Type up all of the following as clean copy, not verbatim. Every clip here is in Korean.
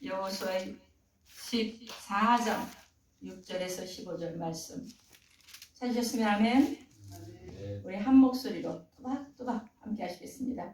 여호수아 14장 6절에서 15절 말씀 찾으셨으면 아멘. 우리 한 목소리로 또박또박 함께 하시겠습니다.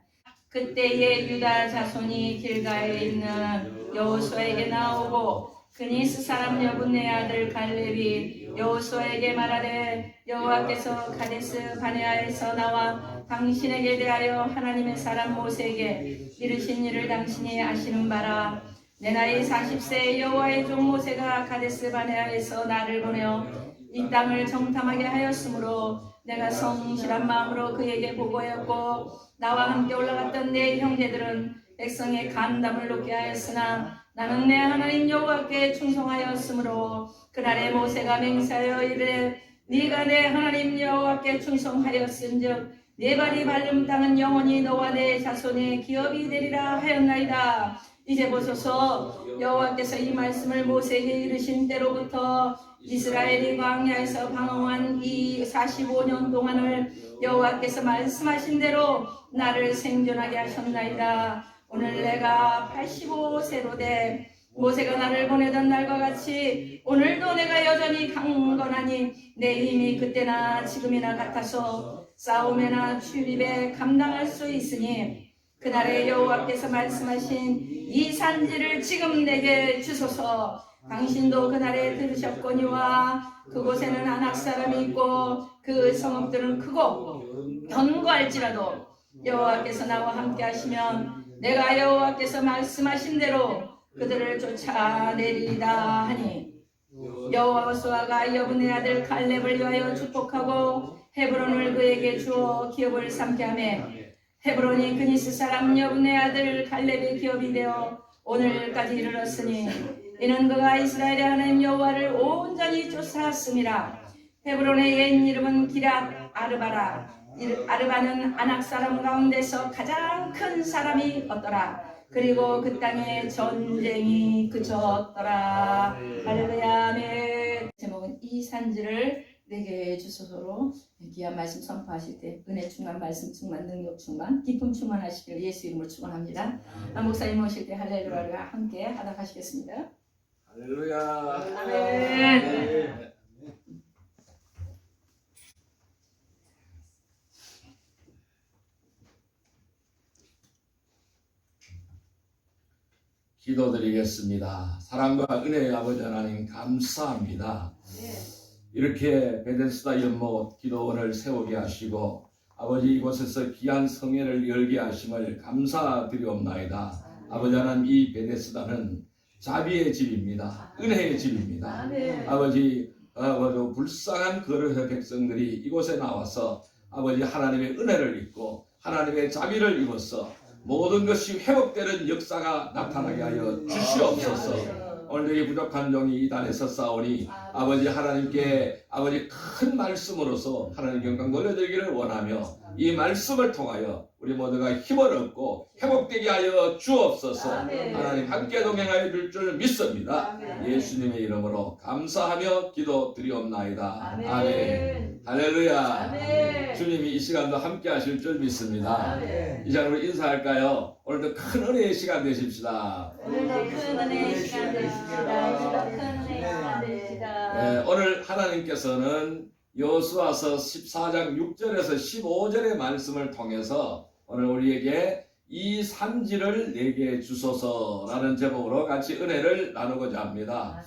그때에 유다 자손이 길가에 있는 여호수아에게 나오고 그니스 사람 여분네 아들 갈렙이 여호수아에게 말하되 여호와께서 가데스 바네아에서 나와 당신에게 대하여 하나님의 사람 모세에게 이르신 일을 당신이 아시는 바라. 내 나이 40세에 여호와의 종 모세가 가데스 바네아에서 나를 보내어 이 땅을 정탐하게 하였으므로 내가 성실한 마음으로 그에게 보고하였고 나와 함께 올라갔던 내 형제들은 백성의 간담을 높게 하였으나 나는 내 하나님 여호와께 충성하였으므로 그날에 모세가 맹세하여 이르되 네가 내 하나님 여호와께 충성하였은즉 네 발이 밟은 땅은 영원히 너와 내 자손의 기업이 되리라 하였나이다. 이제 보소서 여호와께서 이 말씀을 모세에게 이르신 때로부터 이스라엘이 광야에서 방황한 이 45년 동안을 여호와께서 말씀하신 대로 나를 생존하게 하셨나이다. 오늘 내가 85세로 돼 모세가 나를 보내던 날과 같이 오늘도 내가 여전히 강건하니 내 힘이 그때나 지금이나 같아서 싸움에나 출입에 감당할 수 있으니 그날에 여호와께서 말씀하신 이 산지를 지금 내게 주소서. 당신도 그날에 들으셨거니와 그곳에는 아낙 사람이 있고 그 성읍들은 크고 견고할지라도 여호와께서 나와 함께 하시면 내가 여호와께서 말씀하신 대로 그들을 쫓아내리리다 하니 여호수아가 여분네 아들 갈렙을 위하여 축복하고 헤브론을 그에게 주어 기업을 삼게 하며 헤브론이 그니스 사람 여분네 아들 갈렙의 기업이 되어 오늘까지 이르렀으니 이는 그가 이스라엘의 하나님 여호와를 온전히 쫓아왔음이라. 헤브론의 옛 이름은 기랏 아르바라. 아르바는 아낙 사람 가운데서 가장 큰 사람이 없더라. 그리고 그 땅에 전쟁이 그쳤더라. 할렐루야. 아멘. 제목은 이 산지를 내게 주소서로 귀한 말씀 선포하실 때 은혜 충만, 말씀 충만, 능력 충만, 기쁨 충만하시길 예수 이름으로 축원합니다. 목사님 오실 때 할렐루야를 함께 하다 가시겠습니다. 할렐루야. 아멘. 기도드리겠습니다. 사랑과 은혜의 아버지 하나님 감사합니다. 이렇게 베데스다 연못 기도원을 세우게 하시고 아버지 이곳에서 귀한 성회를 열게 하심을 감사드리옵나이다. 아버지 하나님 이 베데스다는 자비의 집입니다. 은혜의 집입니다. 아버지 불쌍한 거르의 백성들이 이곳에 나와서 아버지 하나님의 은혜를 입고 하나님의 자비를 입어서 모든 것이 회복되는 역사가 나타나게 하여 주시옵소서. 오늘 여기 부족한 종이 이 단에서 싸우니 아버지 하나님께 아버지 큰 말씀으로서 하나님 영광 돌려드리기를 원하며 이 말씀을 통하여 우리 모두가 힘을 얻고 회복되게 하여 주옵소서. 하나님 함께 동행하여 줄 줄 믿습니다. 예수님의 이름으로 감사하며 기도드리옵나이다. 아멘. 할렐루야. 주님이 이 시간도 함께 하실 줄 믿습니다. 이 시간으로 인사할까요? 오늘도 큰 은혜의 시간 되십시다. 오늘도 큰 은혜의 시간 되십시다. 큰 은혜의 시간 되십시다. 오늘 하나님께서는 여호수아서 14장 6절에서 15절의 말씀을 통해서 오늘 우리에게 이 산지를 내게 주소서라는 제목으로 같이 은혜를 나누고자 합니다.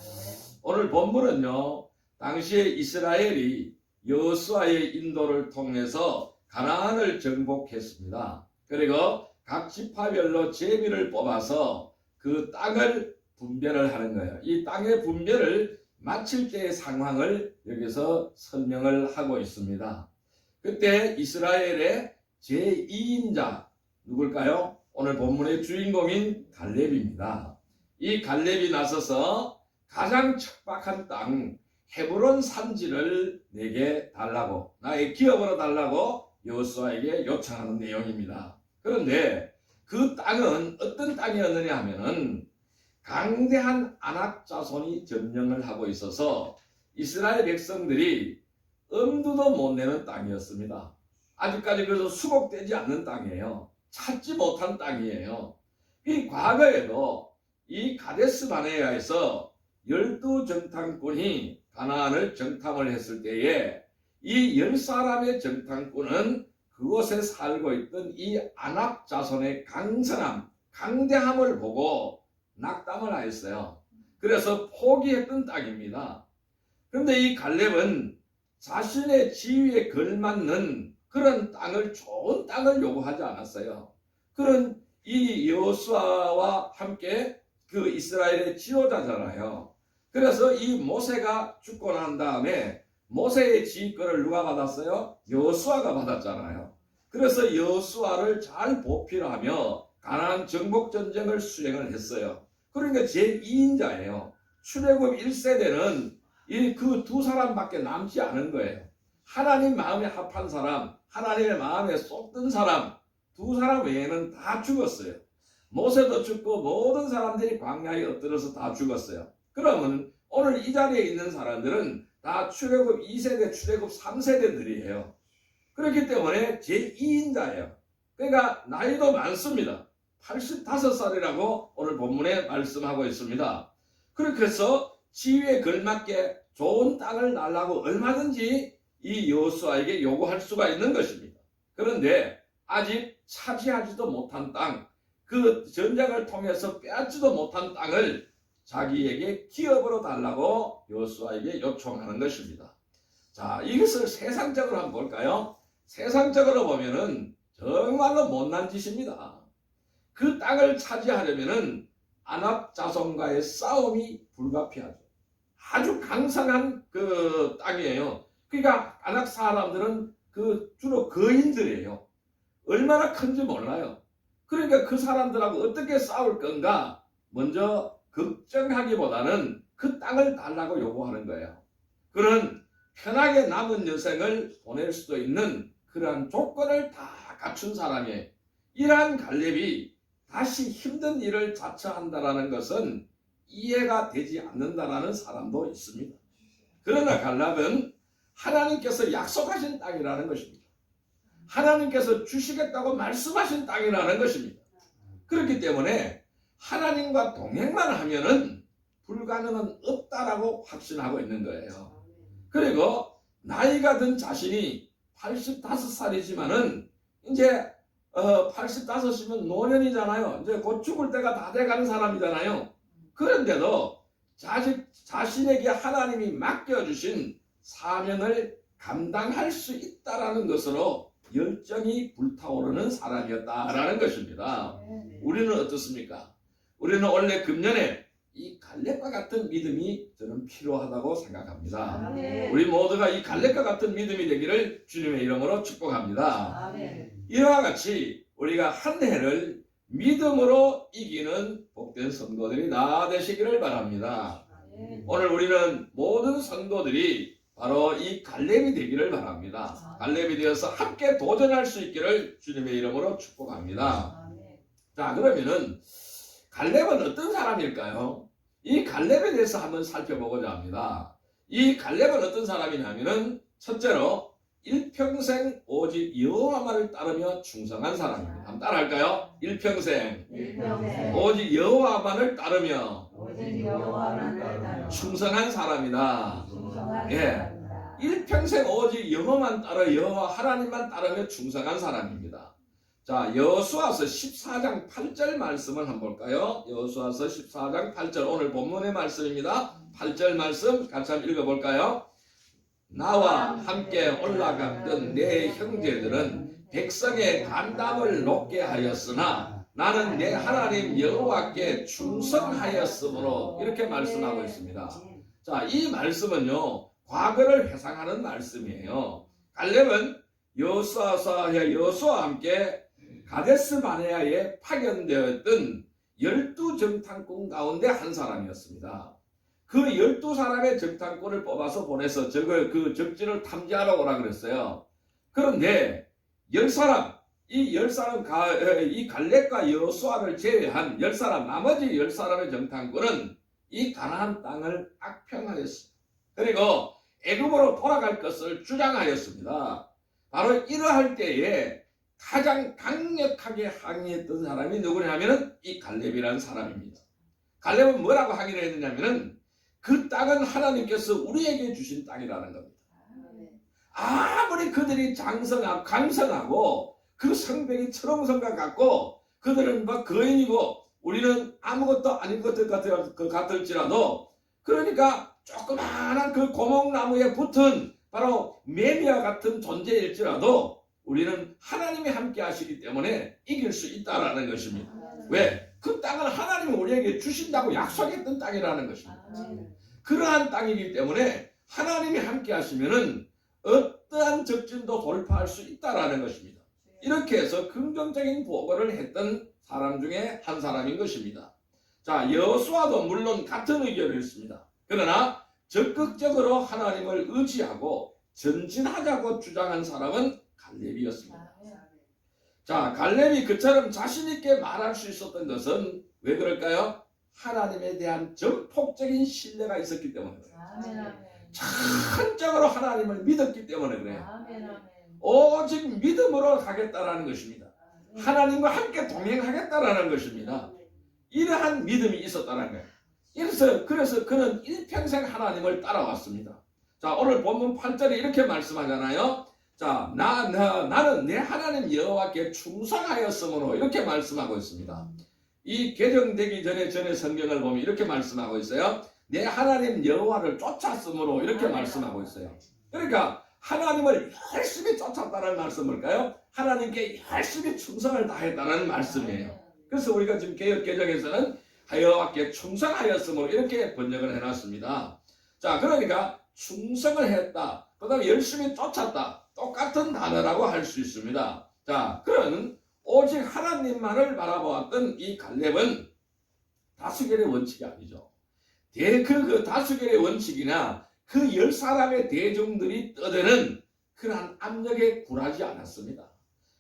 오늘 본문은요, 당시에 이스라엘이 여호수아의 인도를 통해서 가나안을 정복했습니다. 그리고 각 지파별로 제비를 뽑아서 그 땅을 분배를 하는 거예요. 이 땅의 분배를 마칠 때의 상황을 여기서 설명을 하고 있습니다. 그때 이스라엘의 제2인자 누굴까요? 오늘 본문의 주인공인 갈렙입니다. 이 갈렙이 나서서 가장 척박한 땅 헤브론 산지를 내게 달라고, 나의 기업으로 달라고 여호수아에게 요청하는 내용입니다. 그런데 그 땅은 어떤 땅이었느냐 하면은 강대한 아낙 자손이 점령을 하고 있어서 이스라엘 백성들이 엄두도 못 내는 땅이었습니다. 아직까지 그래서 수복되지 않는 땅이에요. 찾지 못한 땅이에요. 이 과거에도 이 가데스 바네아에서 12정탐꾼이 가나안을 정탐을 했을 때에 이 10사람의 정탐꾼은 그곳에 살고 있던 이 아낙 자손의 강성함, 강대함을 보고 낙담을 하였어요. 그래서 포기했던 땅입니다. 그런데 이 갈렙은 자신의 지위에 걸맞는 그런 땅을, 좋은 땅을 요구하지 않았어요. 그런 이 여호수아와 함께 그 이스라엘의 지도자잖아요. 그래서 이 모세가 죽고 난 다음에 모세의 지휘권을 누가 받았어요? 여호수아가 받았잖아요. 그래서 여호수아를 잘 보필하며 가나안 정복 전쟁을 수행을 했어요. 그러니까 제2인자예요. 출애굽 1세대는 그 두 사람밖에 남지 않은 거예요. 하나님 마음에 합한 사람, 하나님의 마음에 쏟던 사람, 두 사람 외에는 다 죽었어요. 모세도 죽고 모든 사람들이 광야에 엎드려서 다 죽었어요. 그러면 오늘 이 자리에 있는 사람들은 다 출애굽 2세대, 출애굽 3세대들이에요. 그렇기 때문에 제2인자예요. 그러니까 나이도 많습니다. 85살이라고 오늘 본문에 말씀하고 있습니다. 그렇게 해서 지위에 걸맞게 좋은 땅을 달라고 얼마든지 이 여호수아에게 요구할 수가 있는 것입니다. 그런데 아직 차지하지도 못한 땅, 그 전쟁을 통해서 빼앗지도 못한 땅을 자기에게 기업으로 달라고 여호수아에게 요청하는 것입니다. 자, 이것을 세상적으로 한번 볼까요? 세상적으로 보면은 정말로 못난 짓입니다. 그 땅을 차지하려면은 아낙 자손과의 싸움이 불가피하죠. 아주 강성한 그 땅이에요. 그러니까 아낙 사람들은 주로 거인들이에요. 얼마나 큰지 몰라요. 그러니까 그 사람들하고 어떻게 싸울 건가 먼저 걱정하기보다는 그 땅을 달라고 요구하는 거예요. 그런 편하게 남은 여생을 보낼 수도 있는 그러한 조건을 다 갖춘 사람이에요. 이러한 갈렙이 다시 힘든 일을 자처한다라는 것은 이해가 되지 않는다라는 사람도 있습니다. 그러나 갈렙은 하나님께서 약속하신 땅이라는 것입니다. 하나님께서 주시겠다고 말씀하신 땅이라는 것입니다. 그렇기 때문에 하나님과 동행만 하면은 불가능은 없다라고 확신하고 있는 거예요. 그리고 나이가 든 자신이 85살이지만은 이제 85이면 노년이잖아요. 이제 곧 죽을 때가 다 돼가는 사람이잖아요. 그런데도 자신에게 하나님이 맡겨주신 사명을 감당할 수 있다라는 것으로 열정이 불타오르는 사람이었다라는 것입니다. 우리는 어떻습니까? 우리는 원래 금년에 이 갈렙과 같은 믿음이 저는 필요하다고 생각합니다. 우리 모두가 이 갈렙과 같은 믿음이 되기를 주님의 이름으로 축복합니다. 이와 같이 우리가 한 해를 믿음으로 이기는 복된 성도들이 다 되시기를 바랍니다. 오늘 우리는 모든 성도들이 바로 이 갈렙이 되기를 바랍니다. 갈렙이 되어서 함께 도전할 수 있기를 주님의 이름으로 축복합니다. 자, 그러면은 갈렙은 어떤 사람일까요? 이 갈렙에 대해서 한번 살펴보고자 합니다. 이 갈렙은 어떤 사람이냐면은 첫째로 일평생 오직 여호와만을 따르며 충성한 사람입니다. 한번 따라할까요? 일평생 오직 여호와만을 따르며 충성한 사람이다. 예, 일평생 오직 여호와만 따라 여호와 하나님만 따르며 충성한 사람입니다. 자, 여호수아서 14장 8절 말씀을 한번 볼까요? 여호수아서 14장 8절 오늘 본문의 말씀입니다. 8절 말씀 같이 한번 읽어볼까요? 나와 함께 올라갔던 내 형제들은 백성의 간담을 높게 하였으나 나는 내 하나님 여호와께 충성하였으므로 이렇게 말씀하고 있습니다. 자, 이 말씀은요 과거를 회상하는 말씀이에요. 갈렙은 여호수아와 함께 가데스 바네아에 파견되었던 12정탐꾼 가운데 한 사람이었습니다. 그 12사람의 정탐꾼을 뽑아서 보내서 그 적지를 탐지하러 오라 그랬어요. 그런데 10사람, 이 갈렙과 여호수아를 제외한 10사람, 나머지 10사람의 정탐꾼은 이 가나안 땅을 악평하였습니다. 그리고 애굽으로 돌아갈 것을 주장하였습니다. 바로 이러할 때에 가장 강력하게 항의했던 사람이 누구냐면은 이 갈렙이라는 사람입니다. 갈렙은 뭐라고 하기로 했느냐면은 그 땅은 하나님께서 우리에게 주신 땅이라는 겁니다. 아무리 그들이 강성하고 그 성벽이 철옹성과 같고 그들은 뭐 거인이고 우리는 아무것도 아닌 것 같을지라도 그러니까 조그마한 그 고목나무에 붙은 바로 매미와 같은 존재일지라도 우리는 하나님이 함께 하시기 때문에 이길 수 있다라는 것입니다. 왜? 그 땅은 하나님이 우리에게 주신다고 약속했던 땅이라는 것입니다. 그러한 땅이기 때문에 하나님이 함께 하시면은 어떠한 적진도 돌파할 수 있다라는 것입니다. 이렇게 해서 긍정적인 보고를 했던 사람 중에 한 사람인 것입니다. 자, 여호수아도 물론 같은 의견을 했습니다. 그러나 적극적으로 하나님을 의지하고 전진하자고 주장한 사람은 갈렙이었습니다. 자, 갈렙이 그처럼 자신 있게 말할 수 있었던 것은 왜 그럴까요? 하나님에 대한 전폭적인 신뢰가 있었기 때문에 그래요. 전적으로 하나님을 믿었기 때문에 그래요. 오직 믿음으로 가겠다라는 것입니다. 하나님과 함께 동행하겠다라는 것입니다. 이러한 믿음이 있었다는 거예요. 그래서 그는 일평생 하나님을 따라왔습니다. 자, 오늘 본문 8절에 이렇게 말씀하잖아요. 자, 나는 내 하나님 여호와께 충성하였으므로 이렇게 말씀하고 있습니다. 이 개정되기 전에 성경을 보면 이렇게 말씀하고 있어요. 내 하나님 여호와를 쫓았으므로 이렇게 말씀하고 있어요. 그러니까 하나님을 열심히 쫓았다는 말씀은 뭘까요? 하나님께 열심히 충성을 다했다는 말씀이에요. 그래서 우리가 지금 개역 개정에서는 여호와께 충성하였으므로 이렇게 번역을 해놨습니다. 자, 그러니까 충성을 했다. 그 다음에 열심히 쫓았다. 똑같은 단어라고 할 수 있습니다. 자, 그러면 오직 하나님만을 바라보았던 이 갈렙은 다수결의 원칙이 아니죠. 그 다수결의 원칙이나 그 10사람의 대중들이 떠드는 그러한 압력에 굴하지 않았습니다.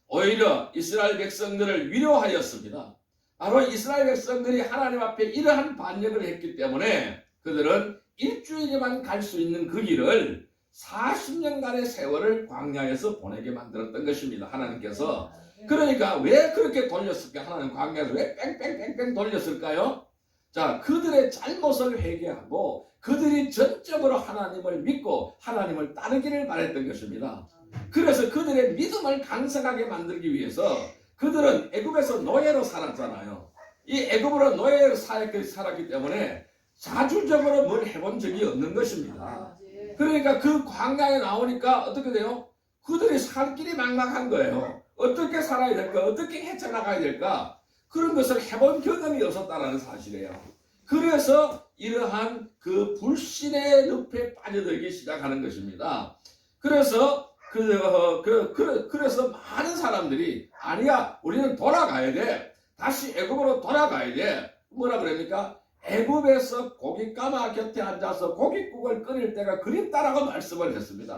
오히려 이스라엘 백성들을 위로하였습니다. 바로 이스라엘 백성들이 하나님 앞에 이러한 반역을 했기 때문에 그들은 일주일에만 갈 수 있는 그 길을 40년간의 세월을 광야에서 보내게 만들었던 것입니다. 하나님께서. 그러니까 왜 그렇게 돌렸을까? 하나님 광야에서 왜 뺑뺑뺑뺑 돌렸을까요? 자, 그들의 잘못을 회개하고 그들이 전적으로 하나님을 믿고 하나님을 따르기를 바랬던 것입니다. 그래서 그들의 믿음을 강성하게 만들기 위해서 그들은 애굽에서 노예로 살았잖아요. 이 애굽으로 노예로 살았기 때문에 자주적으로 뭘 해본 적이 없는 것입니다. 그러니까 그 광야에 나오니까 어떻게 돼요? 그들이 살 길이 막막한 거예요. 어떻게 살아야 될까? 어떻게 헤쳐나가야 될까? 그런 것을 해본 경험이 없었다는 사실이에요. 그래서 이러한 그 불신의 늪에 빠져들기 시작하는 것입니다. 그래서 그래서 많은 사람들이 아니야, 우리는 돌아가야 돼. 다시 애굽으로 돌아가야 돼. 뭐라 그럽니까? 애굽에서 고깃가마 곁에 앉아서 고깃국을 끓일 때가 그립다라고 말씀을 했습니다.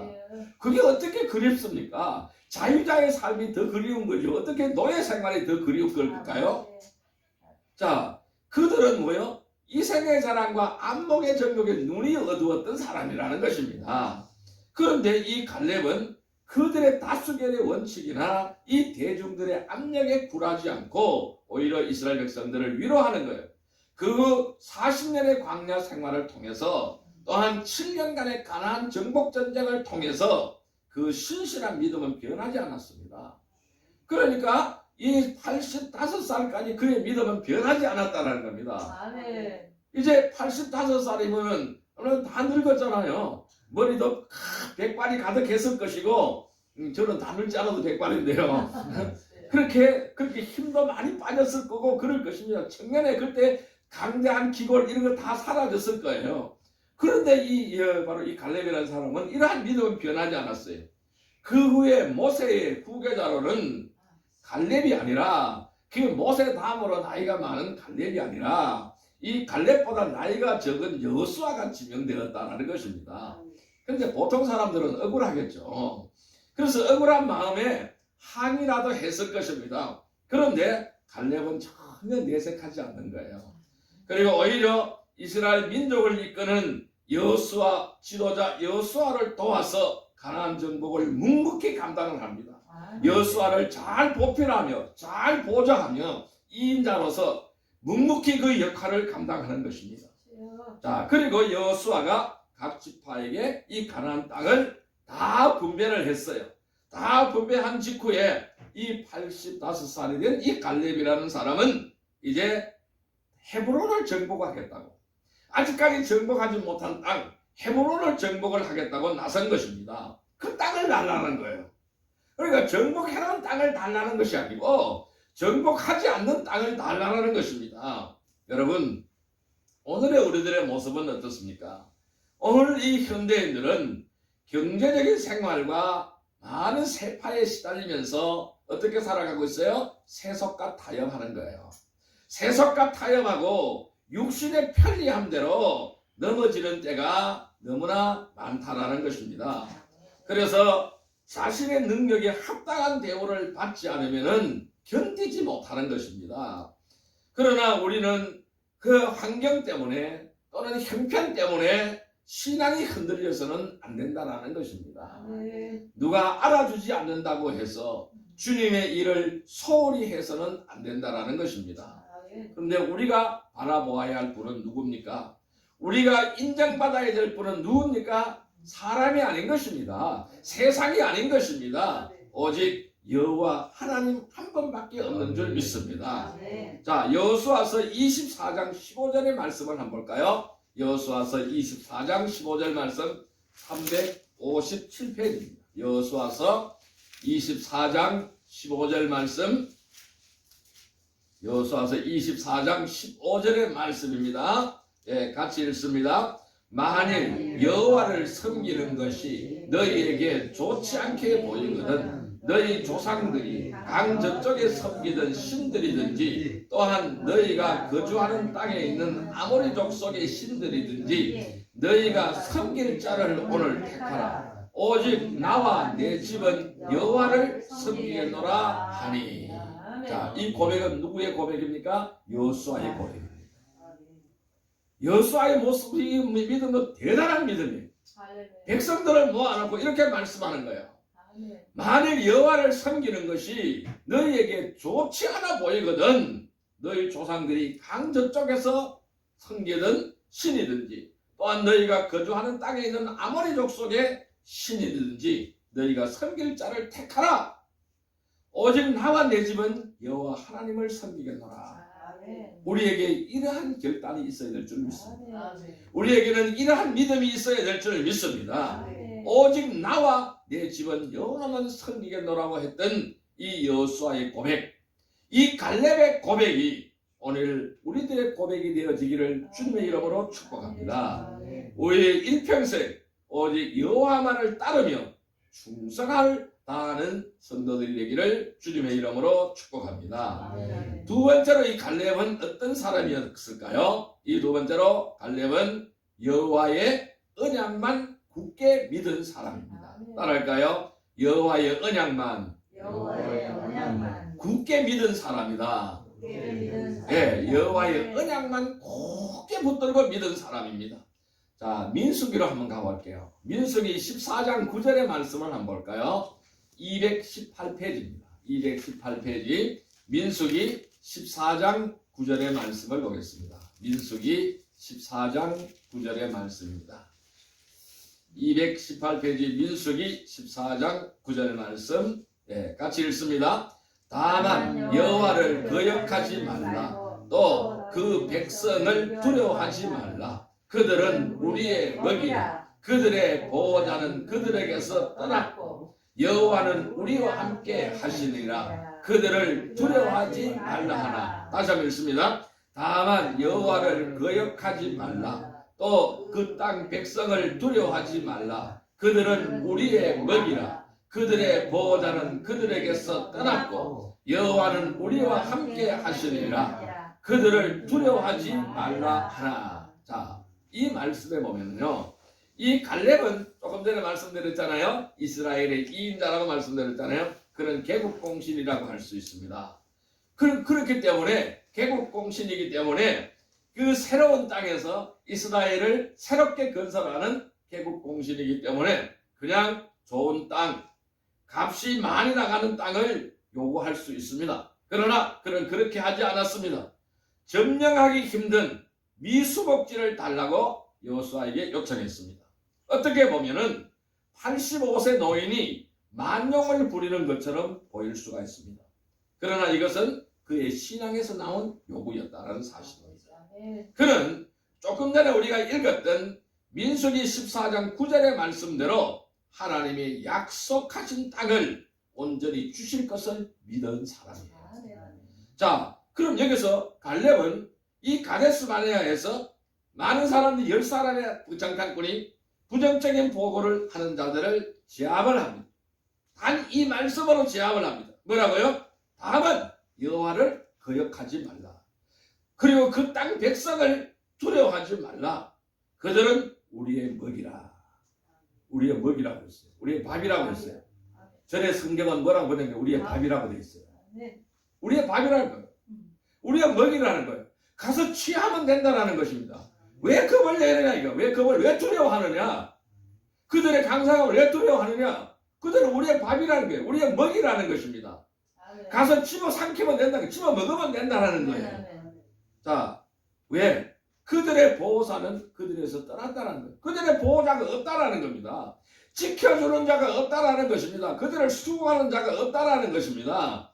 그게 어떻게 그립습니까? 자유자의 삶이 더 그리운 거죠. 어떻게 노예 생활이 더 그리운 걸까요? 자, 그들은 뭐요? 이생의 자랑과 안목의 정욕에 눈이 어두웠던 사람이라는 것입니다. 그런데 이 갈렙은 그들의 다수결의 원칙이나 이 대중들의 압력에 굴하지 않고 오히려 이스라엘 백성들을 위로하는 거예요. 그 40년의 광야 생활을 통해서 또한 7년간의 가나안 정복 전쟁을 통해서 그 신실한 믿음은 변하지 않았습니다. 그러니까 이 85살까지 그의 믿음은 변하지 않았다는 겁니다. 아멘. 이제 85살이면 다 늙었잖아요. 머리도 백발이 가득했을 것이고 저는 다 늙지 않아도 백발인데요. 그렇게 힘도 많이 빠졌을 거고 그럴 것입니다. 청년에 그때 강대한 기골 이런 거 다 사라졌을 거예요. 그런데 바로 이 갈렙이라는 사람은 이러한 믿음은 변하지 않았어요. 그 후에 모세의 후계자로는 갈렙이 아니라 그 모세 다음으로 나이가 많은 갈렙이 아니라 이 갈렙보다 나이가 적은 여호수아가 지명되었다는 것입니다. 그런데 보통 사람들은 억울하겠죠. 그래서 억울한 마음에 항의라도 했을 것입니다. 그런데 갈렙은 전혀 내색하지 않는 거예요. 그리고 오히려 이스라엘 민족을 이끄는 여호수아 지도자 여호수아를 도와서 가나안 정복을 묵묵히 감당을 합니다. 여호수아를 잘 보필하며 잘 보좌하며 이인자로서 묵묵히 그 역할을 감당하는 것입니다. 자, 그리고 여호수아가 각 지파에게 이 가나안 땅을 다 분배를 했어요. 다 분배한 직후에 이 85살이 된 이 갈렙이라는 사람은 이제 헤브론을 정복하겠다고, 아직까지 정복하지 못한 땅 헤브론을 정복을 하겠다고 나선 것입니다. 그 땅을 달라는 거예요. 그러니까 정복해놓은 땅을 달라는 것이 아니고 정복하지 않는 땅을 달라는 것입니다. 여러분, 오늘의 우리들의 모습은 어떻습니까? 오늘 이 현대인들은 경제적인 생활과 많은 세파에 시달리면서 어떻게 살아가고 있어요? 세속과 타협하는 거예요. 세속과 타협하고 육신의 편리함대로 넘어지는 때가 너무나 많다라는 것입니다. 그래서 자신의 능력에 합당한 대우를 받지 않으면 견디지 못하는 것입니다. 그러나 우리는 그 환경 때문에 또는 형편 때문에 신앙이 흔들려서는 안 된다는 것입니다. 누가 알아주지 않는다고 해서 주님의 일을 소홀히 해서는 안 된다는 것입니다. 그런데 우리가 바라보아야 할 분은 누굽니까? 우리가 인정받아야 될 분은 누굽니까? 사람이 아닌 것입니다. 세상이 아닌 것입니다. 오직 여호와 하나님 한 분밖에 없는 줄 믿습니다. 자, 여호수아서 24장 15절의 말씀을 한번 볼까요? 여호수아서 24장 15절 말씀 357페이지입니다. 여호수아서 24장 15절 말씀, 여호수아서 24장 15절의 말씀입니다. 예, 같이 읽습니다. 만일 여호와를 섬기는 것이 너희에게 좋지 않게 보이거든 너희 조상들이 강 저쪽에 섬기던 신들이든지 또한 너희가 거주하는 땅에 있는 아모리 족속의 신들이든지 너희가 섬길 자를 오늘 택하라. 오직 나와 내 집은 여호와를 섬기겠노라 하니. 자, 이 고백은 누구의 고백입니까? 여호수아의 고백입니다. 여호수아의 모습이 믿음은 대단한 믿음이에요. 백성들을 모아놓고 이렇게 말씀하는 거예요. 만일 여호와를 섬기는 것이 너희에게 좋지 않아 보이거든 너희 조상들이 강 저쪽에서 섬기던 신이든지 또한 너희가 거주하는 땅에 있는 아모리 족속의 신이든지 너희가 섬길 자를 택하라. 오직 나와 내 집은 여호와 하나님을 섬기겠노라. 우리에게 이러한 결단이 있어야 될 줄 믿습니다. 우리에게는 이러한 믿음이 있어야 될 줄 믿습니다. 오직 나와 내 집은 여호와만 섬기겠노라고 했던 이 여호수아의 고백, 이 갈렙의 고백이 오늘 우리들의 고백이 되어지기를 주님의 이름으로 축복합니다. 우리의 일평생 오직 여호와만을 따르며 충성을 다하는 성도들이 되기를 주님의 이름으로 축복합니다. 두 번째로 이 갈렙은 어떤 사람이었을까요? 이 두 번째로 갈렙은 여호와의 언약만 굳게 믿은 사람입니다. 따라할까요? 여호와의 언약만 굳게 믿은 사람이다. 예, 여호와의 언약만 굳게 붙들고 믿은 사람입니다. 자, 민수기로 한번 가볼게요. 민수기 14장 9절의 말씀을 한번 볼까요? 218페이지입니다. 218페이지 민수기 14장 9절의 말씀을 보겠습니다. 민수기 14장 9절의 말씀입니다. 218페이지 민수기 14장 9절 말씀, 네, 같이 읽습니다. 다만 여호와를 거역하지 말라. 또 그 백성을 두려워하지 말라. 그들은 우리의 먹이라. 그들의 보호자는 그들에게서 떠났고 여호와는 우리와 함께 하시니라. 그들을 두려워하지 말라 하나. 다시 한번 읽습니다. 다만 여호와를 거역하지 말라. 또 그 땅 백성을 두려워하지 말라. 그들은 우리의 먹이라. 그들의 보호자는 그들에게서 떠났고 여호와는 우리와 함께 하시니라. 그들을 두려워하지 말라 하나. 자, 이 말씀에 보면요, 이 갈렙은 조금 전에 말씀드렸잖아요. 이스라엘의 2인자라고 말씀드렸잖아요. 그런 개국공신이라고 할 수 있습니다. 그렇기 때문에 개국공신이기 때문에 그 새로운 땅에서 이스라엘을 새롭게 건설하는 개국공신이기 때문에 그냥 좋은 땅, 값이 많이 나가는 땅을 요구할 수 있습니다. 그러나 그는 그렇게 하지 않았습니다. 점령하기 힘든 미수복지를 달라고 여호수아에게 요청했습니다. 어떻게 보면은 85세 노인이 만용을 부리는 것처럼 보일 수가 있습니다. 그러나 이것은 그의 신앙에서 나온 요구였다는 사실입니다. 그는 조금 전에 우리가 읽었던 민수기 14장 9절의 말씀대로 하나님이 약속하신 땅을 온전히 주실 것을 믿은 사람이에요. 자, 그럼 여기서 갈렙은 이 가데스 바네아에서 많은 사람들이 10사람의 장탄꾼이 부정적인 보고를 하는 자들을 제압을 합니다. 단 이 말씀으로 제압을 합니다. 뭐라고요? 다만 여호와를 거역하지 말라. 그리고 그 땅 백성을 두려워하지 말라. 그들은 우리의 먹이라. 우리의 먹이라고 했어요. 우리의 밥이라고 했어요. 전에 성경은 뭐라고 보내면 우리의 밥이라고 되어 있어요. 우리의 밥이라는 거예요. 우리의 먹이라는 거예요. 가서 취하면 된다는 것입니다. 왜 겁을 내느냐 이거. 왜 겁을 왜 두려워하느냐. 그들의 강사감을 왜 두려워하느냐. 그들은 우리의 밥이라는 거예요. 우리의 먹이라는 것입니다. 가서 집어 삼키면 된다는 거예요. 집어 먹으면 된다는 거예요. 자, 왜? 그들의 보호사는 그들에서 떠났다는 거예요. 그들의 보호자가 없다라는 겁니다. 지켜주는 자가 없다라는 것입니다. 그들을 수호하는 자가 없다라는 것입니다.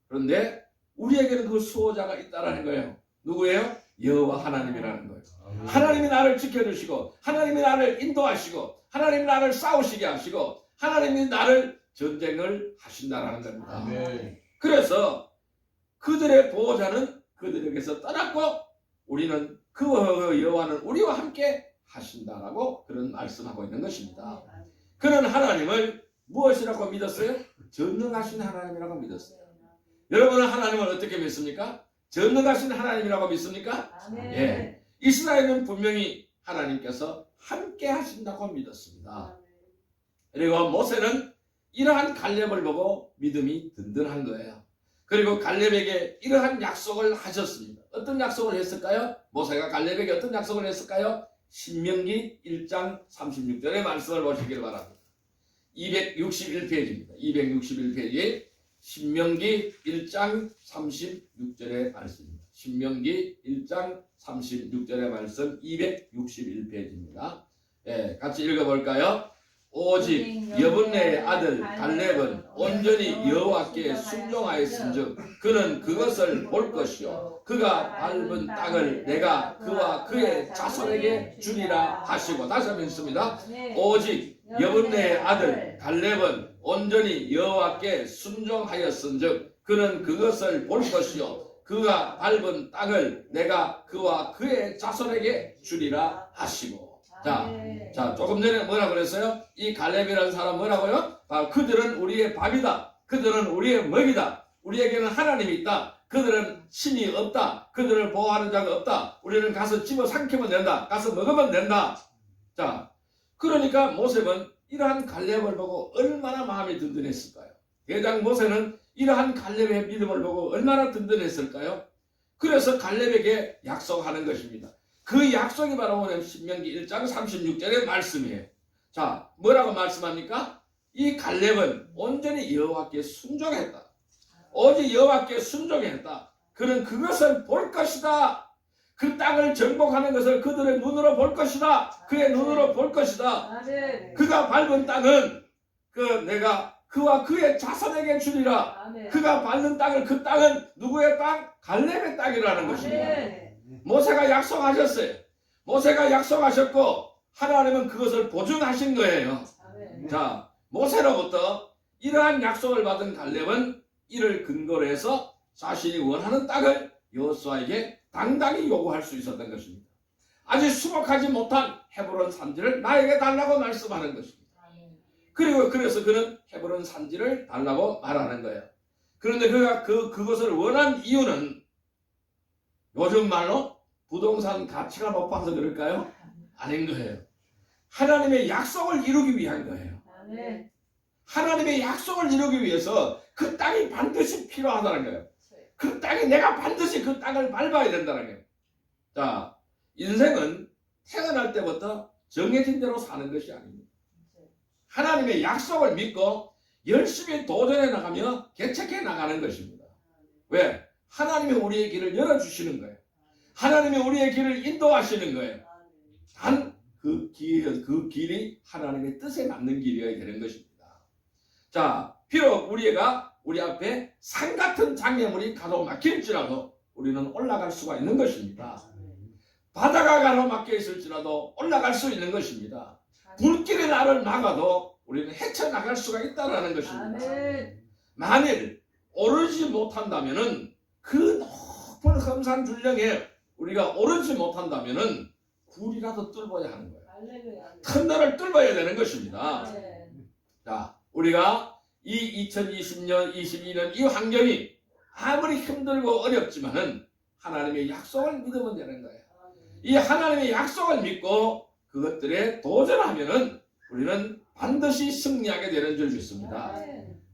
그런데 우리에게는 그 수호자가 있다라는 거예요. 누구예요? 여호와 하나님이라는 거예요. 하나님이 나를 지켜주시고 하나님이 나를 인도하시고 하나님이 나를 싸우시게 하시고 하나님이 나를 전쟁을 하신다라는 겁니다. 그래서 그들의 보호자는 그들에게서 떠났고 우리는 그 여호와는 우리와 함께 하신다라고 그런 말씀하고 있는 것입니다. 그는 하나님을 무엇이라고 믿었어요? 전능하신 하나님이라고 믿었어요. 여러분은 하나님을 어떻게 믿습니까? 전능하신 하나님이라고 믿습니까? 예. 이스라엘은 분명히 하나님께서 함께 하신다고 믿었습니다. 그리고 모세는 이러한 갈렙을 보고 믿음이 든든한 거예요. 그리고 갈렙에게 이러한 약속을 하셨습니다. 어떤 약속을 했을까요? 모세가 갈렙에게 어떤 약속을 했을까요? 신명기 1장 36절의 말씀을 보시길 바랍니다. 261페이지입니다. 261페이지 신명기 1장 36절의 말씀입니다. 신명기 1장 36절의 말씀 261페이지입니다. 예, 같이 읽어볼까요? 오직 여분네의 아들 갈렙은 온전히 여호와께 순종하였은즉 그는 그것을 볼 것이요 그가 밟은 땅을 내가 그와 그의 자손에게 주리라 하시고. 다시 한번 읽습니다. 오직 여분네의 아들 갈렙은 온전히 여호와께 순종하였은즉 그는 그것을 볼 것이요 그가 밟은 땅을 내가 그와 그의 자손에게 주리라 하시고. 자, 조금 전에 뭐라 그랬어요? 이 갈렙이라는 사람 뭐라고요? 그들은 우리의 밥이다. 그들은 우리의 먹이다. 우리에게는 하나님이 있다. 그들은 신이 없다. 그들을 보호하는 자가 없다. 우리는 가서 집어 삼키면 된다. 가서 먹으면 된다. 자, 그러니까 모세는 이러한 갈렙을 보고 얼마나 마음이 든든했을까요? 대장 모세는 이러한 갈렙의 믿음을 보고 얼마나 든든했을까요? 그래서 갈렙에게 약속하는 것입니다. 그 약속이 바로 오늘 신명기 1장 36절의 말씀이에요. 자, 뭐라고 말씀합니까? 이 갈렙은 온전히 여호와께 순종했다. 오직 여호와께 순종했다. 그는 그것을 볼 것이다. 그 땅을 정복하는 것을 그들의 눈으로 볼 것이다. 그의 눈으로 볼 것이다. 그가 밟은 땅은 내가 그와 그의 자손에게 주리라. 그가 밟는 땅을 그 땅은 누구의 땅? 갈렙의 땅이라는 것입니다. 모세가 약속하셨어요. 모세가 약속하셨고 하나님은 그것을 보증하신 거예요. 자, 모세로부터 이러한 약속을 받은 갈렙은 이를 근거로 해서 자신이 원하는 땅을 여호수아에게 당당히 요구할 수 있었던 것입니다. 아직 수복하지 못한 헤브론 산지를 나에게 달라고 말씀하는 것입니다. 그리고 그래서 그는 헤브론 산지를 달라고 말하는 거예요. 그런데 그가 그것을 원한 이유는 요즘 말로 부동산 가치가 높아서 그럴까요? 아닌 거예요. 하나님의 약속을 이루기 위한 거예요. 하나님의 약속을 이루기 위해서 그 땅이 반드시 필요하다는 거예요. 그 땅이 내가 반드시 그 땅을 밟아야 된다는 거예요. 자, 인생은 태어날 때부터 정해진 대로 사는 것이 아닙니다. 하나님의 약속을 믿고 열심히 도전해 나가며 개척해 나가는 것입니다. 왜? 하나님이 우리의 길을 열어주시는 거예요. 하나님이 우리의 길을 인도하시는 거예요. 단 그 길이 하나님의 뜻에 맞는 길이어야 되는 것입니다. 자, 비록 우리 앞에 산 같은 장애물이 가로막힐지라도 우리는 올라갈 수가 있는 것입니다. 바다가 가로막혀 있을지라도 올라갈 수 있는 것입니다. 불길이 나를 막아도 우리는 헤쳐나갈 수가 있다는 것입니다. 만일 오르지 못한다면은 그 높은 험산 줄령에 우리가 오르지 못한다면은 굴이라도 뚫어야 하는 거예요. 터널을 뚫어야 되는 것입니다. 자, 우리가 이 2020년, 22년 이 환경이 아무리 힘들고 어렵지만은 하나님의 약속을 믿으면 되는 거예요. 이 하나님의 약속을 믿고 그것들에 도전하면은 우리는 반드시 승리하게 되는 줄 믿습니다.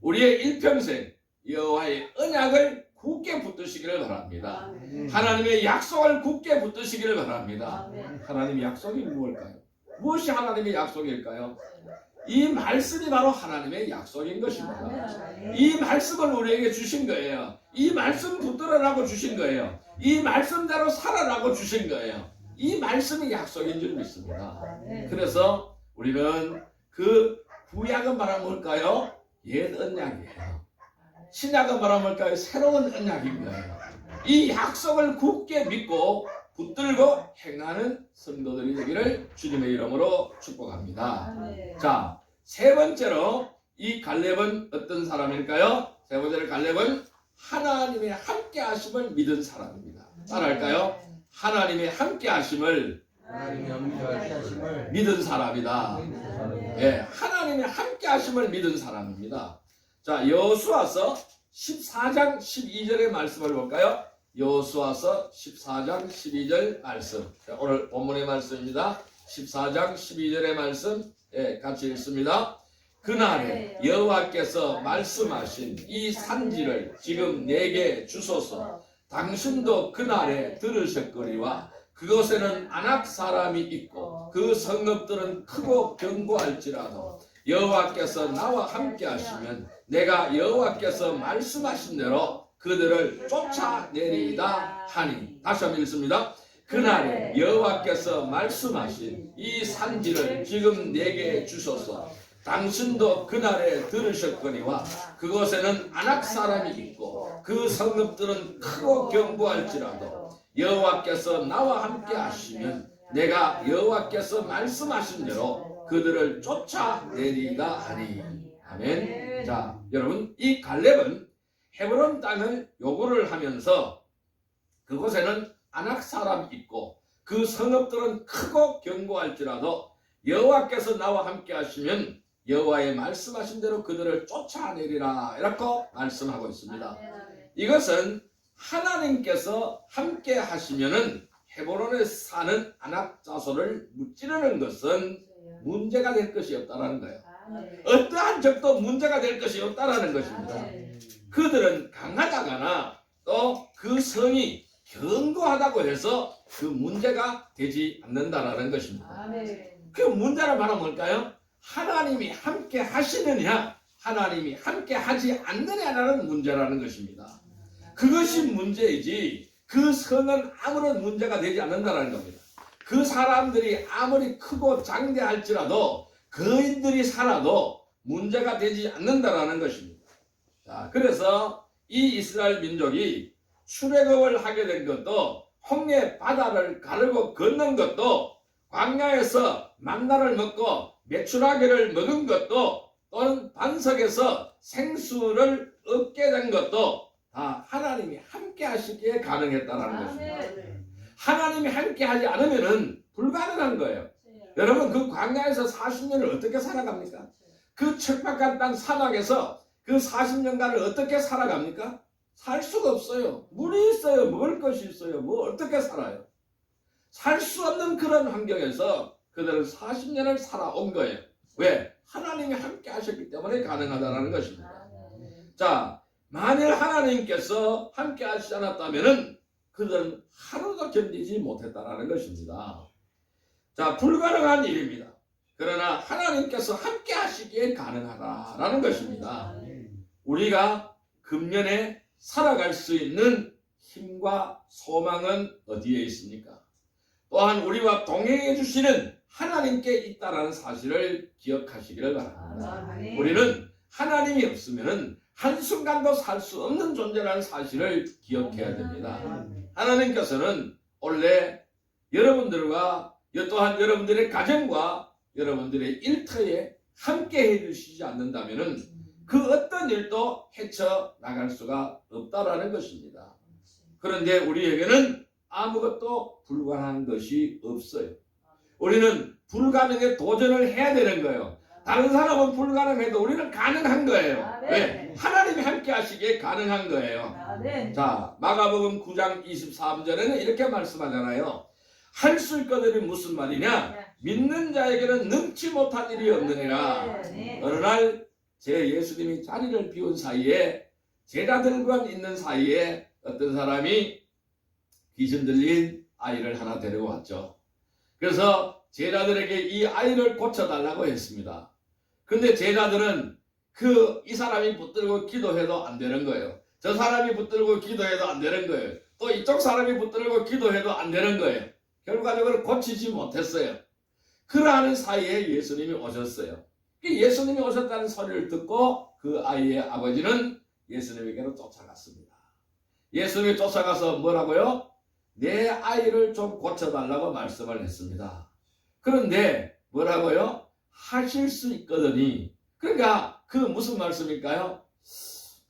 우리의 일평생 여호와의 언약을 굳게 붙드시기를 바랍니다. 하나님의 약속을 굳게 붙드시기를 바랍니다. 하나님의 약속이 무엇일까요? 무엇이 하나님의 약속일까요? 이 말씀이 바로 하나님의 약속인 것입니다. 이 말씀을 우리에게 주신 거예요. 이 말씀 붙들으라고 주신 거예요. 이 말씀대로 살아라고 주신 거예요. 이 말씀이 약속인 줄 믿습니다. 그래서 우리는 그 구약은 말하면 뭘까요? 옛 언약이에요. 신약은 말하면 뭘까요? 새로운 언약인 거예요. 이 약속을 굳게 믿고 붙들고 행하는 성도들이 되기를 주님의 이름으로 축복합니다. 자, 세 번째로 이 갈렙은 어떤 사람일까요? 세 번째로 갈렙은 하나님의 함께 하심을 믿은 사람입니다. 따라할까요? 하나님의 함께 하심을 믿은 사람이다. 예, 하나님의 함께 하심을 믿은 사람입니다. 자, 여호수아서 14장 12절의 말씀을 볼까요? 여호수아서 14장 12절 말씀. 자, 오늘 본문의 말씀입니다. 14장 12절의 말씀 같이 읽습니다. 그날에 여호와께서 말씀하신 이 산지를 지금 내게 주소서. 당신도 그날에 들으셨거니와 그곳에는 아낙 사람이 있고 그 성읍들은 크고 견고할지라도 여호와께서 나와 함께 하시면 내가 여호와께서 말씀하신 대로 그들을 쫓아내리이다 하니. 다시 한번 읽습니다. 그날에 여호와께서 말씀하신 이 산지를 지금 내게 주소서. 당신도 그날에 들으셨거니와 그곳에는 아낙 사람이 있고 그 성읍들은 크고 견고할지라도 여호와께서 나와 함께 하시면 내가 여호와께서 말씀하신 대로 그들을 쫓아내리다 하니. 아멘. 자, 여러분, 이 갈렙은 헤브론 땅을 요구를 하면서 그곳에는 아낙 사람이 있고 그 성읍들은 크고 견고할지라도 여호와께서 나와 함께 하시면 여호와의 말씀하신 대로 그들을 쫓아내리라 이렇게 말씀하고 있습니다. 이것은 하나님께서 함께 하시면은 헤브론에 사는 아낙 자손을 무찌르는 것은 문제가 될 것이 없다라는 거예요. 어떠한 적도 문제가 될 것이 없다라는 것입니다. 그들은 강하다거나 또 그 성이 견고하다고 해서 그 문제가 되지 않는다라는 것입니다. 그 문제는 바로 뭘까요? 하나님이 함께 하시느냐, 하나님이 함께 하지 않느냐라는 문제라는 것입니다. 그것이 문제이지 그 성은 아무런 문제가 되지 않는다는 겁니다. 그 사람들이 아무리 크고 장대할지라도 거인들이 살아도 문제가 되지 않는다는 것입니다. 자, 그래서 이 이스라엘 민족이 출애굽을 하게 된 것도 홍해 바다를 가르고 건넌 것도 광야에서 만나를 먹고 메추라기를 먹은 것도 또는 반석에서 생수를 얻게 된 것도 다 하나님이 함께 하시기에 가능했다는 것입니다. 하나님이 함께 하지 않으면 불가능한 거예요. 여러분, 그 광야에서 40년을 어떻게 살아갑니까? 그 척박한 땅 사막에서 그 40년간을 어떻게 살아갑니까? 살 수가 없어요. 물이 있어요. 먹을 것이 있어요. 뭐 어떻게 살아요? 살 수 없는 그런 환경에서 그들은 40년을 살아온 거예요. 왜? 하나님이 함께 하셨기 때문에 가능하다는 것입니다. 자, 만일 하나님께서 함께 하시지 않았다면 그들은 하루도 견디지 못했다는 것입니다. 자, 불가능한 일입니다. 그러나 하나님께서 함께 하시기에 가능하다라는 것입니다. 우리가 금년에 살아갈 수 있는 힘과 소망은 어디에 있습니까? 또한 우리와 동행해 주시는 하나님께 있다라는 사실을 기억하시기를 바랍니다. 우리는 하나님이 없으면 한순간도 살 수 없는 존재라는 사실을 기억해야 됩니다. 하나님께서는 원래 여러분들과 또한 여러분들의 가정과 여러분들의 일터에 함께 해주시지 않는다면 그 어떤 일도 헤쳐나갈 수가 없다라는 것입니다. 그런데 우리에게는 아무것도 불가능한 것이 없어요. 우리는 불가능에 도전을 해야 되는 거예요. 다른 사람은 불가능해도 우리는 가능한 거예요. 왜? 하나님이 함께 하시기에 가능한 거예요. 자, 마가복음 9장 23절에는 이렇게 말씀하잖아요. 할 수 있거든이 무슨 말이냐? 믿는 자에게는 능치 못한 일이 없느니라. 어느 날 제 예수님이 자리를 비운 사이에 제자들과 있는 사이에 어떤 사람이 귀신 들린 아이를 하나 데리고 왔죠. 그래서 제자들에게 이 아이를 고쳐달라고 했습니다. 근데 제자들은 이 사람이 붙들고 기도해도 안 되는 거예요. 저 사람이 붙들고 기도해도 안 되는 거예요. 또 이쪽 사람이 붙들고 기도해도 안 되는 거예요. 결과적으로 고치지 못했어요. 그러하는 사이에 예수님이 오셨어요. 예수님이 오셨다는 소리를 듣고 그 아이의 아버지는 예수님에게로 쫓아갔습니다. 예수님이 쫓아가서 뭐라고요? 내 아이를 좀 고쳐달라고 말씀을 했습니다. 그런데 뭐라고요? 하실 수 있거든이. 그러니까 그 무슨 말씀일까요?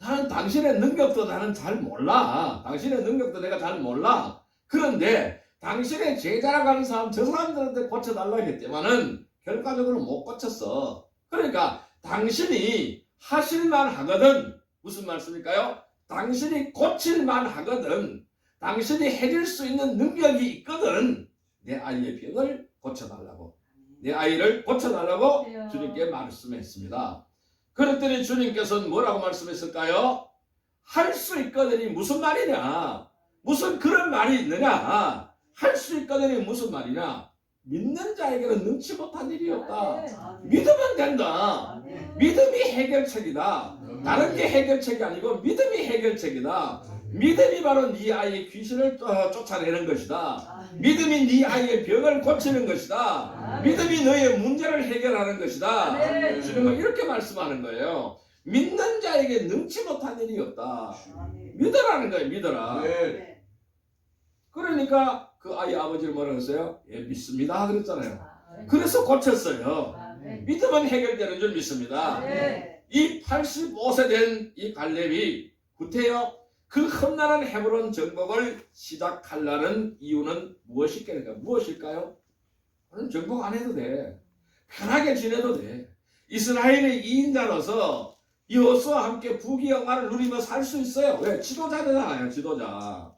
나는 당신의 능력도 나는 잘 몰라. 당신의 능력도 내가 잘 몰라. 그런데 당신의 제자라고 하는 사람, 저 사람들한테 고쳐달라고 했지만은 결과적으로 못 고쳤어. 그러니까 당신이 하실만 하거든. 무슨 말씀일까요? 당신이 고칠만 하거든. 당신이 해줄 수 있는 능력이 있거든. 내 아이의 병을 고쳐달라고. 내 아이를 고쳐달라고 주님께 말씀했습니다. 그랬더니 주님께서는 뭐라고 말씀했을까요? 할 수 있거든이 무슨 말이냐? 무슨 그런 말이 있느냐? 할 수 있거든이 무슨 말이냐? 믿는 자에게는 능치 못한 일이 없다. 믿으면 된다. 믿음이 해결책이다. 다른 게 해결책이 아니고 믿음이 해결책이다. 믿음이 바로 네 아이의 귀신을 쫓아내는 것이다. 믿음이 네 아이의 병을 고치는 것이다. 믿음이 너의 문제를 해결하는 것이다. 주님은 이렇게 말씀하는 거예요. 믿는 자에게 능치 못한 일이 없다. 믿으라는 거예요. 믿어라. 그러니까 그 아이 아버지를 뭐라고 했어요? 예, 믿습니다 그랬잖아요. 그래서 고쳤어요. 믿으면 해결되는 줄 믿습니다. 이 85세 된 이 갈렙이 구태여 그 험난한 헤브론 정복을 시작하려는 이유는 무엇일까요? 그는 정복 안 해도 돼. 편하게 지내도 돼. 이스라엘의 2인자로서 여호수아와 함께 부귀영화를 누리며 살 수 있어요. 왜? 지도자잖아요. 지도자.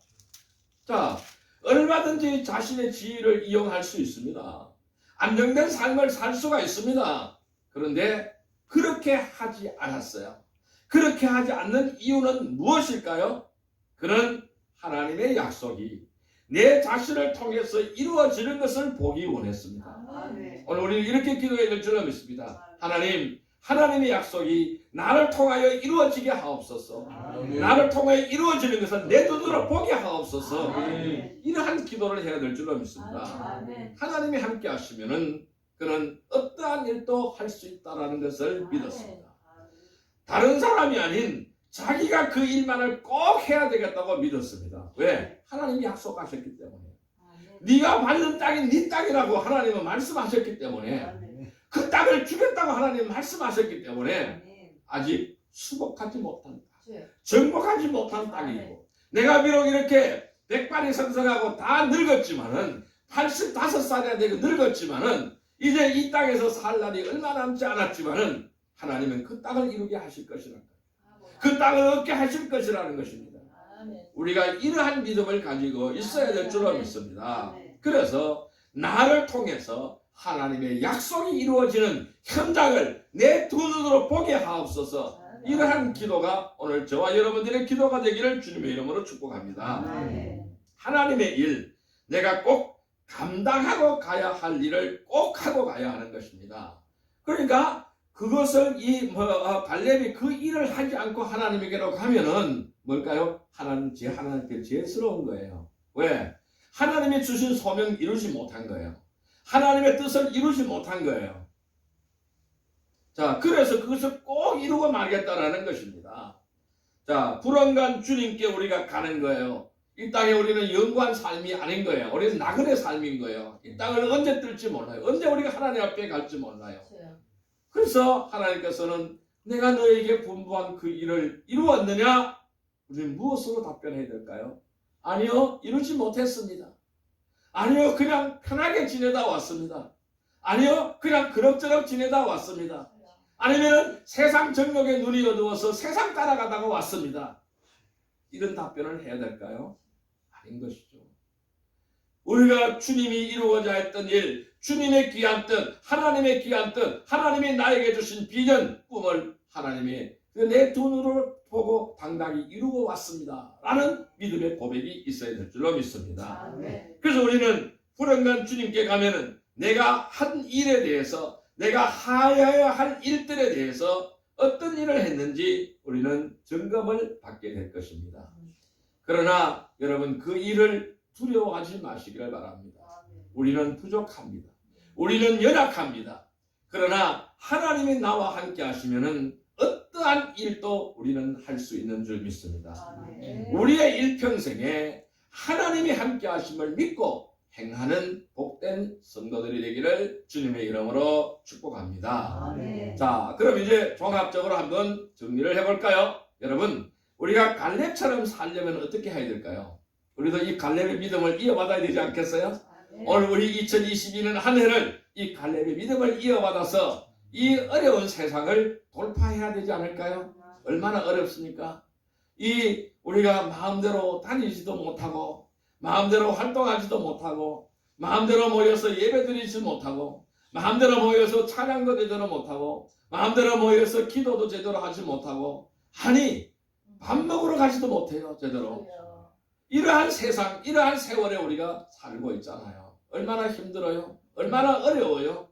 자, 얼마든지 자신의 지위를 이용할 수 있습니다. 안정된 삶을 살 수가 있습니다. 그런데 그렇게 하지 않았어요. 그렇게 하지 않는 이유는 무엇일까요? 그는 하나님의 약속이 내 자신을 통해서 이루어지는 것을 보기 원했습니다. 오늘 우리는 이렇게 기도해야 될 줄로 믿습니다. 하나님의 약속이 나를 통하여 이루어지게 하옵소서. 나를 통하여 이루어지는 것을 내 눈으로 보게 하옵소서. 이러한 기도를 해야 될 줄로 믿습니다. 하나님이 함께 하시면은 그는 어떠한 일도 할 수 있다라는 것을 믿었습니다. 다른 사람이 아닌 자기가 그 일만을 꼭 해야 되겠다고 믿었습니다. 왜? 하나님이 약속하셨기 때문에. 네가 받는 땅이 네 땅이라고 하나님은 말씀하셨기 때문에. 그 땅을 주겠다고 하나님 말씀하셨기 때문에 아직 수복하지 못한 땅, 정복하지 못한 땅이고, 내가 비록 이렇게 백발이 성성하고 다 늙었지만은 85살이 되고 늙었지만은 이제 이 땅에서 살 날이 얼마 남지 않았지만은 하나님은 그 땅을 이루게 하실 것이라는 거예요. 그 땅을 얻게 하실 것이라는 것입니다. 우리가 이러한 믿음을 가지고 있어야 될 줄로 믿습니다. 그래서 나를 통해서 하나님의 약속이 이루어지는 현장을 내 두 눈으로 보게 하옵소서. 이러한 기도가 오늘 저와 여러분들의 기도가 되기를 주님의 이름으로 축복합니다. 하나님의 일, 내가 꼭 감당하고 가야 할 일을 꼭 하고 가야 하는 것입니다. 그러니까 그것을 갈렙이 그 일을 하지 않고 하나님에게로 가면은 뭘까요? 하나님께 죄스러운 거예요. 왜? 하나님이 주신 소명 이루지 못한 거예요. 하나님의 뜻을 이루지 못한 거예요. 자, 그래서 그것을 꼭 이루고 말겠다라는 것입니다. 자, 불언간 주님께 우리가 가는 거예요. 이 땅에 우리는 영구한 삶이 아닌 거예요. 우리는 나그네 삶인 거예요. 이 땅을 언제 뜰지 몰라요. 언제 우리가 하나님 앞에 갈지 몰라요. 그래서 하나님께서는 내가 너에게 분부한 그 일을 이루었느냐? 우리는 무엇으로 답변해야 될까요? 아니요, 이루지 못했습니다. 아니요, 그냥 편하게 지내다 왔습니다. 아니요, 그냥 그럭저럭 지내다 왔습니다. 아니면 세상 정욕에 눈이 어두워서 세상 따라가다가 왔습니다. 이런 답변을 해야 될까요? 아닌 것이죠. 우리가 주님이 이루고자 했던 일, 주님의 귀한 뜻, 하나님의 귀한 뜻, 하나님이 나에게 주신 비전, 꿈을 하나님이 내 두 눈으로 보고 당당히 이루고 왔습니다. 라는 믿음의 고백이 있어야 될 줄로 믿습니다. 그래서 우리는 불언간 주님께 가면은 내가 한 일에 대해서, 내가 하여야 할 일들에 대해서 어떤 일을 했는지 우리는 점검을 받게 될 것입니다. 그러나 여러분, 그 일을 두려워하지 마시기를 바랍니다. 우리는 부족합니다. 우리는 연약합니다. 그러나 하나님이 나와 함께 하시면은 어떠한 일도 우리는 할 수 있는 줄 믿습니다. 우리의 일평생에 하나님이 함께 하심을 믿고 행하는 복된 성도들이 되기를 주님의 이름으로 축복합니다. 자, 그럼 이제 종합적으로 한번 정리를 해볼까요? 여러분, 우리가 갈렙처럼 살려면 어떻게 해야 될까요? 우리도 이 갈렙의 믿음을 이어받아야 되지 않겠어요? 오늘 우리 2022년 한 해를 이 갈렙의 믿음을 이어받아서 이 어려운 세상을 돌파해야 되지 않을까요? 얼마나 어렵습니까? 우리가 마음대로 다니지도 못하고, 마음대로 활동하지도 못하고, 마음대로 모여서 예배드리지 못하고, 마음대로 모여서 찬양도 제대로 못하고, 마음대로 모여서 기도도 제대로 하지 못하고, 아니 밥 먹으러 가지도 못해요, 제대로. 이러한 세상, 이러한 세월에 우리가 살고 있잖아요. 얼마나 힘들어요? 얼마나 어려워요?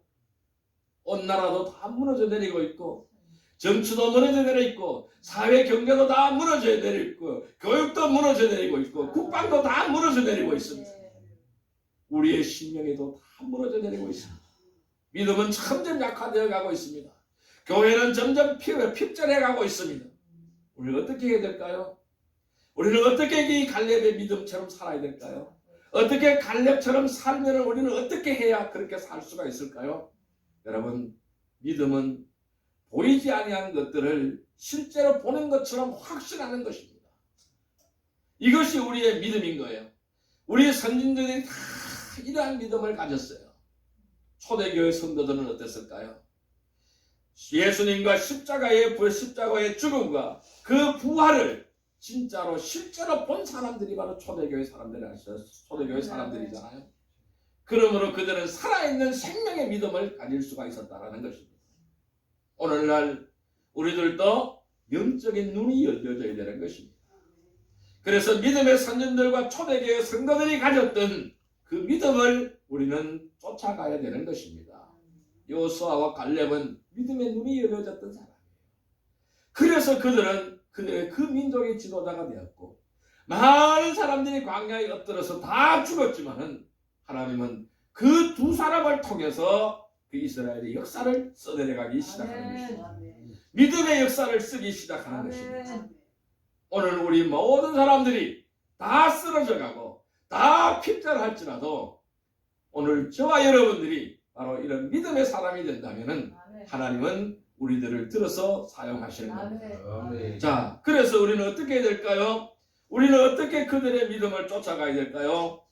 온 나라도 다 무너져 내리고 있고, 정치도 무너져 내리고 있고, 사회 경제도 다 무너져 내리고 있고, 교육도 무너져 내리고 있고, 국방도 다 무너져 내리고 있습니다. 우리의 신명에도 다 무너져 내리고 있습니다. 믿음은 점점 약화되어 가고 있습니다. 교회는 점점 핍절해 가고 있습니다. 우리는 어떻게 해야 될까요? 우리는 어떻게 이 갈렙의 믿음처럼 살아야 될까요? 어떻게 갈렙처럼 살면 우리는 어떻게 해야 그렇게 살 수가 있을까요? 여러분, 믿음은 보이지 아니한 것들을 실제로 보는 것처럼 확신하는 것입니다. 이것이 우리의 믿음인 거예요. 우리 선진들이 다 이러한 믿음을 가졌어요. 초대교회 성도들은 어땠을까요? 예수님과 십자가의 죽음과 그 부활을 진짜로 실제로 본 사람들이 바로 초대교회 사람들이잖아요. 그러므로 그들은 살아있는 생명의 믿음을 가질 수가 있었다는 것입니다. 오늘날 우리들도 영적인 눈이 열려져야 되는 것입니다. 그래서 믿음의 선진들과 초대교회 성도들이 가졌던 그 믿음을 우리는 쫓아가야 되는 것입니다. 여호수아와 갈렙은 믿음의 눈이 열려졌던 사람이에요. 그래서 그들은 그 민족의 지도자가 되었고, 많은 사람들이 광야에 엎드려서 다 죽었지만은 하나님은 그 두 사람을 통해서 그 이스라엘의 역사를 써내려가기 시작하는 것입니다. 믿음의 역사를 쓰기 시작하는 것입니다. 오늘 우리 모든 사람들이 다 쓰러져 가고 다 핍절할지라도 오늘 저와 여러분들이 바로 이런 믿음의 사람이 된다면은 하나님은 우리들을 들어서 사용하시는 겁니다. 자, 그래서 우리는 어떻게 해야 될까요? 우리는 어떻게 그들의 믿음을 쫓아가야 될까요?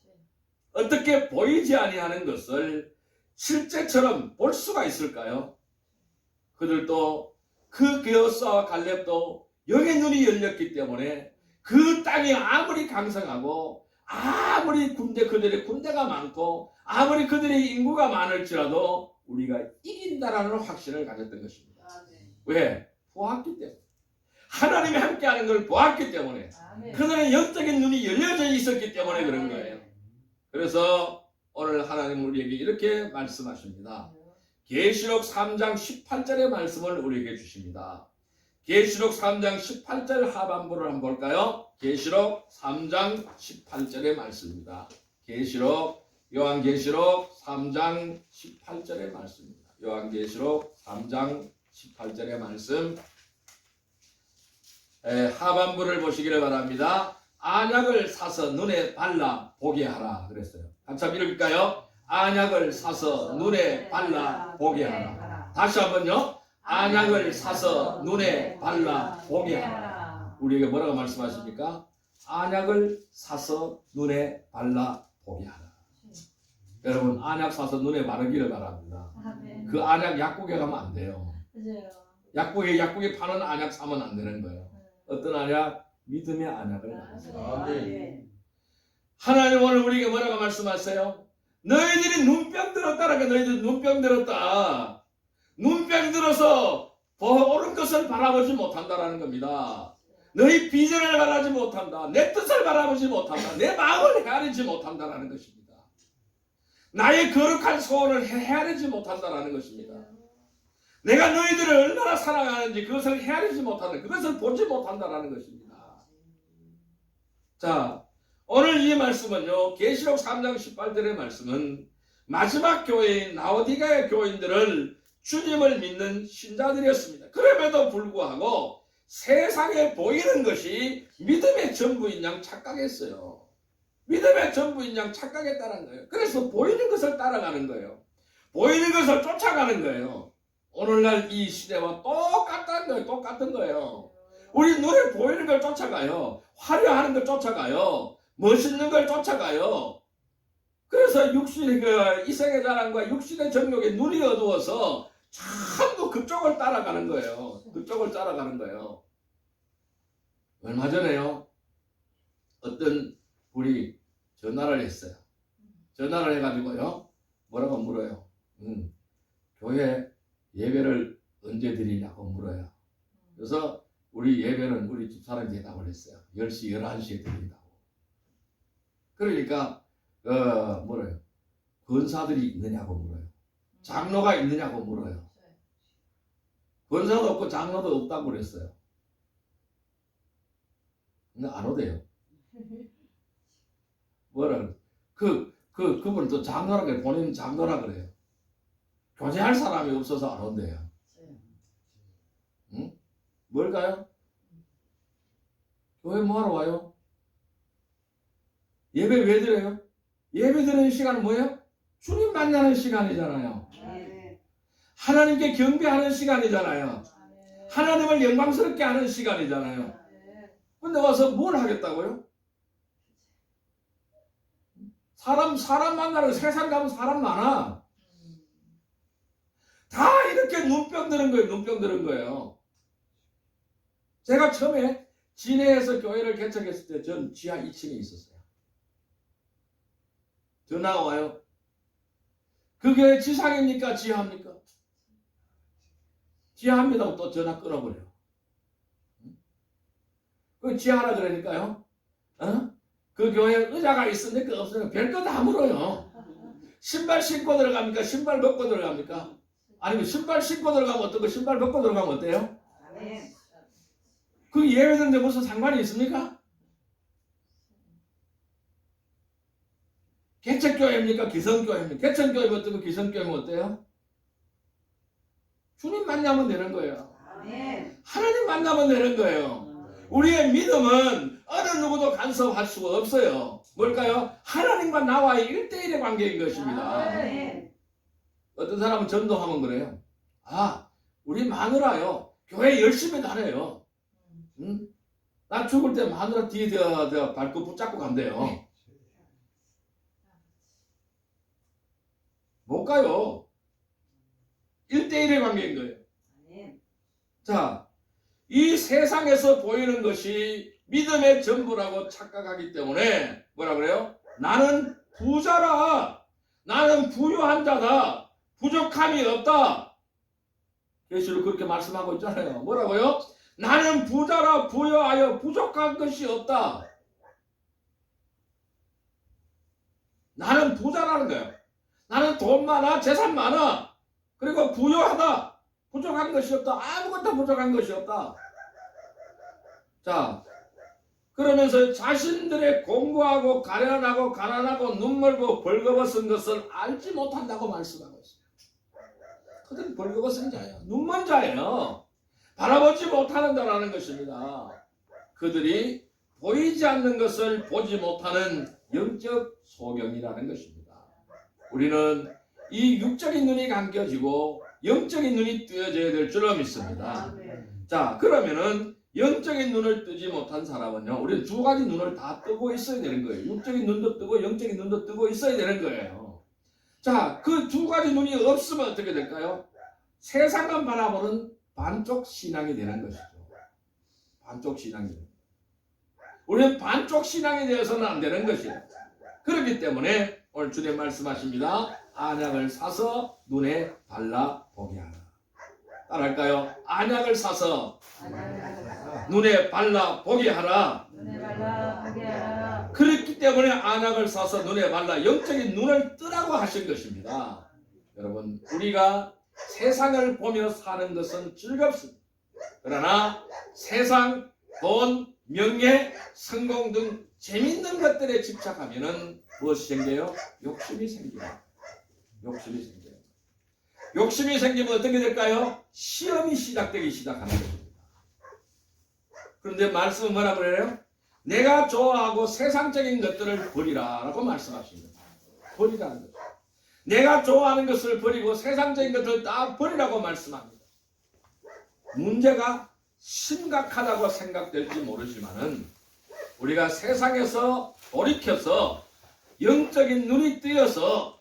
어떻게 보이지 아니하는 것을 실제처럼 볼 수가 있을까요? 그들도 그 여호수아와 갈렙도 영의 눈이 열렸기 때문에 그 땅이 아무리 강성하고 아무리 그들의 군대가 많고 아무리 그들의 인구가 많을지라도 우리가 이긴다라는 확신을 가졌던 것입니다. 왜? 보았기 때문에. 하나님이 함께하는 걸 보았기 때문에. 그들의 영적인 눈이 열려져 있었기 때문에 그런 거예요. 그래서 오늘 하나님 우리에게 이렇게 말씀하십니다. 계시록 3장 18절의 말씀을 우리에게 주십니다. 계시록 3장 18절 하반부를 한번 볼까요? 계시록 3장 18절의 말씀입니다. 요한계시록 3장 18절의 말씀입니다. 요한계시록 3장 18절의 말씀 하반부를 보시기를 바랍니다. 안약을 사서 눈에 발라 보게 하라 그랬어요. 같이 한번 읽을까요? 안약을 사서 눈에 발라 보게 하라. 다시 한번요. 안약을 사서 눈에 발라 보게 하라. 우리에게 뭐라고 말씀하십니까? 안약을 사서 눈에 발라 보게 하라. 여러분 안약 사서 눈에 바르기를 바랍니다. 그 안약 약국에 가면 안 돼요. 약국에 파는 안약 사면 안 되는 거예요. 어떤 안약? 믿음의 안약을. 하나님 오늘 우리에게 뭐라고 말씀하세요? 너희들이 눈병 들었다라고. 너희들 눈병 들었다. 눈병 들어서 옳은 것을 바라보지 못한다라는 겁니다. 너희 비전을 바라지 못한다. 내 뜻을 바라보지 못한다. 내 마음을 헤아리지 못한다라는 것입니다. 나의 거룩한 소원을 헤아리지 못한다라는 것입니다. 내가 너희들을 얼마나 사랑하는지 그것을 헤아리지 못한다. 그것을 보지 못한다라는 것입니다. 자, 오늘 이 말씀은요. 계시록 3장 18절의 말씀은 마지막 교회인 라오디게아 교인들을 주님을 믿는 신자들이었습니다. 그럼에도 불구하고 세상에 보이는 것이 믿음의 전부인 양 착각했어요. 믿음의 전부인 양 착각했다는 거예요. 그래서 보이는 것을 따라가는 거예요. 보이는 것을 쫓아가는 거예요. 오늘날 이 시대와 똑같은 거예요. 우리 눈에 보이는 걸 쫓아가요. 화려하는 걸 쫓아가요. 멋있는 걸 쫓아가요. 그래서 육신의 이생의 자랑과 육신의 정욕에 눈이 어두워서 전부 그쪽을 따라가는 거예요. 그쪽을 따라가는 거예요. 얼마 전에요. 어떤 분이 전화를 했어요. 전화를 해가지고요. 뭐라고 물어요. 교회 예배를 언제 드리냐고 물어요. 그래서 우리 예배는 우리 집사람이 대답을 했어요. 10시, 11시에 드린다고. 그러니까 뭐래요? 권사들이 있느냐고 물어요. 장로가 있느냐고 물어요. 권사도 없고 장로도 없다고 그랬어요. 근데 안 오대요. 뭐라 그분은 또 장로라 그래요. 본인 장로라 그래요. 교제할 사람이 없어서 안 온대요. 응? 뭘까요? 교회 뭐하러 와요? 예배 왜 드려요? 예배 드리는 시간은 뭐예요? 주님 만나는 시간이잖아요. 하나님께 경배하는 시간이잖아요. 하나님을 영광스럽게 하는 시간이잖아요. 근데 와서 뭘 하겠다고요? 사람 만나러 세상 가면 사람 많아. 다 이렇게 눈병 드는 거예요. 눈병 드는 거예요. 제가 처음에 진해에서 교회를 개척했을 때 전 지하 2층에 있었어요. 전화가 와요. 그 교회 지상입니까? 지하입니까? 지하입니다. 또 전화 끊어버려요. 그 지하라 그러니까요. 그 교회에 의자가 있으니까 없으니까 별거 다 물어요. 신발 신고 들어갑니까? 신발 벗고 들어갑니까? 아니면 신발 신고 들어가면 어떻고 신발 벗고 들어가면 어때요? 그 예외인데 무슨 상관이 있습니까? 개척교회입니까? 기성교회입니까? 개척교회면 어떻고 기성교회면 어때요? 주님 만나면 되는 거예요. 하나님 만나면 되는 거예요. 우리의 믿음은 어느 누구도 간섭할 수가 없어요. 뭘까요? 하나님과 나와의 1대1의 관계인 것입니다. 어떤 사람은 전도하면 그래요. 우리 마누라요. 교회 열심히 다녀요. 나 죽을 때 마누라 뒤에 밟고 붙잡고 간대요. 못 가요. 1대1의 관계인 거예요. 자, 이 세상에서 보이는 것이 믿음의 전부라고 착각하기 때문에 뭐라 그래요? 나는 부자라. 나는 부유한 자다. 부족함이 없다. 계시록 그렇게 말씀하고 있잖아요. 뭐라고요? 나는 부자라 부유하여 부족한 것이 없다. 나는 부자라는 거예요. 나는 돈 많아, 재산 많아. 그리고 부유하다. 부족한 것이 없다. 아무것도 부족한 것이 없다. 자, 그러면서 자신들의 공부하고 가난하고 눈멀고 벌거벗은 것을 알지 못한다고 말씀하고 있어요. 그들은 벌거벗은 자예요. 눈먼 자예요. 바라보지 못한다라는 것입니다. 그들이 보이지 않는 것을 보지 못하는 영적 소경이라는 것입니다. 우리는 이 육적인 눈이 감겨지고 영적인 눈이 뜨여져야 될 줄로 믿습니다. 자, 그러면은 영적인 눈을 뜨지 못한 사람은요, 우리는 두 가지 눈을 다 뜨고 있어야 되는 거예요. 육적인 눈도 뜨고 영적인 눈도 뜨고 있어야 되는 거예요. 자, 그 두 가지 눈이 없으면 어떻게 될까요? 세상만 바라보는 반쪽 신앙이 되는 것이죠. 반쪽 신앙이 되는 거예요. 우리는 반쪽 신앙이 되어서는 안 되는 것이에요. 그렇기 때문에 오늘 주님 말씀하십니다. 안약을 사서 눈에 발라보게 하라. 따라할까요? 안약을 사서 눈에 발라보게 하라. 그렇기 때문에 안약을 사서 눈에 발라 영적인 눈을 뜨라고 하신 것입니다. 여러분, 우리가 세상을 보며 사는 것은 즐겁습니다. 그러나 세상, 돈, 명예, 성공 등 재밌는 것들에 집착하면은 무엇이 생겨요? 욕심이 생겨요. 욕심이 생겨요. 욕심이 생기면 어떻게 될까요? 시험이 시작되기 시작하는 것입니다. 그런데 말씀은 뭐라고 그래요? 내가 좋아하고 세상적인 것들을 버리라라고 말씀하십니다. 버리라는 거죠. 내가 좋아하는 것을 버리고 세상적인 것을 다 버리라고 말씀합니다. 문제가 심각하다고 생각될지 모르지만은 우리가 세상에서 돌이켜서 영적인 눈이 뜨여서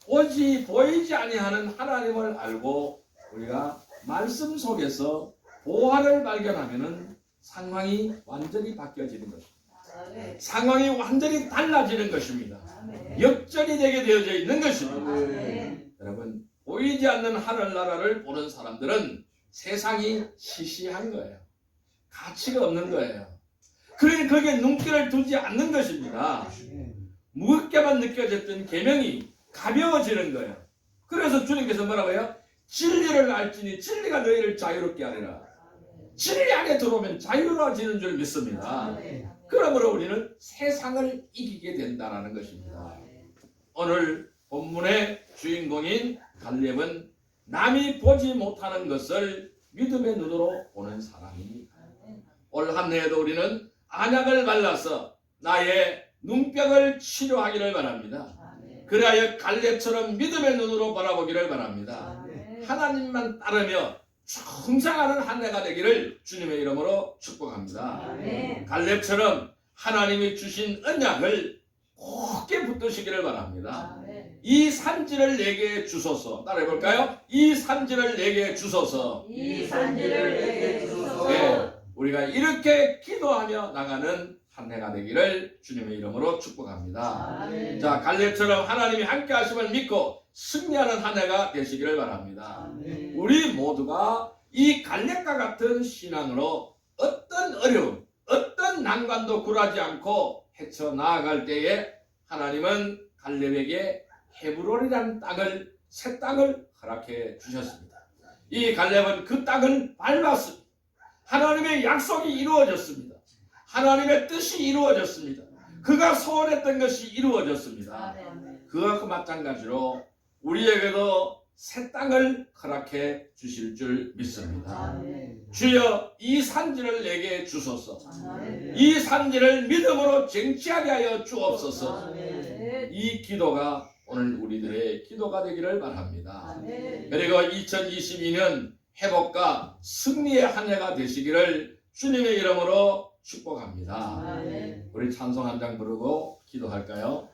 보이지 아니하는 하나님을 알고 우리가 말씀 속에서 보화를 발견하면은 상황이 완전히 바뀌어지는 것입니다. 상황이 완전히 달라지는 것입니다. 역전이 되게 되어져 있는 것입니다. 여러분, 보이지 않는 하늘나라를 보는 사람들은 세상이 시시한 거예요. 가치가 없는 거예요. 그러니 거기에 눈길을 두지 않는 것입니다. 무겁게만 느껴졌던 계명이 가벼워지는 거예요. 그래서 주님께서 뭐라고 해요? 진리를 알지니 진리가 너희를 자유롭게 하리라. 진리 안에 들어오면 자유로워지는 줄 믿습니다. 그러므로 우리는 세상을 이기게 된다는 것입니다. 오늘 본문의 주인공인 갈렙은 남이 보지 못하는 것을 믿음의 눈으로 보는 사람입니다. 올 한 해에도 우리는 안약을 발라서 나의 눈병을 치료하기를 바랍니다. 그리하여 갈렙처럼 믿음의 눈으로 바라보기를 바랍니다. 하나님만 따르며 충성하는 한 해가 되기를 주님의 이름으로 축복합니다. 갈렙처럼 하나님이 주신 언약을 굳게 붙드시기를 바랍니다. 이 산지를 내게 주소서. 따라해볼까요? 이 산지를 내게 주소서. 이 산지를 내게 주소서. 네, 우리가 이렇게 기도하며 나가는 한 해가 되기를 주님의 이름으로 축복합니다. 아멘. 자, 갈렙처럼 하나님이 함께 하심을 믿고 승리하는 한 해가 되시기를 바랍니다. 아멘. 우리 모두가 이 갈렙과 같은 신앙으로 어떤 어려움, 어떤 난관도 굴하지 않고 헤쳐나아갈 때에 하나님은 갈렙에게 헤브론이라는 땅을, 새 땅을 허락해 주셨습니다. 이 갈렙은 그 땅을 밟았습니다. 하나님의 약속이 이루어졌습니다. 하나님의 뜻이 이루어졌습니다. 그가 소원했던 것이 이루어졌습니다. 그와 마찬가지로 우리에게도 새 땅을 허락해 주실 줄 믿습니다. 주여, 이 산지를 내게 주소서. 이 산지를 믿음으로 쟁취하게 하여 주옵소서. 이 기도가 오늘 우리들의 기도가 되기를 바랍니다. 그리고 2022년 회복과 승리의 한 해가 되시기를 주님의 이름으로 축복합니다. 우리 찬송 한 장 부르고 기도할까요?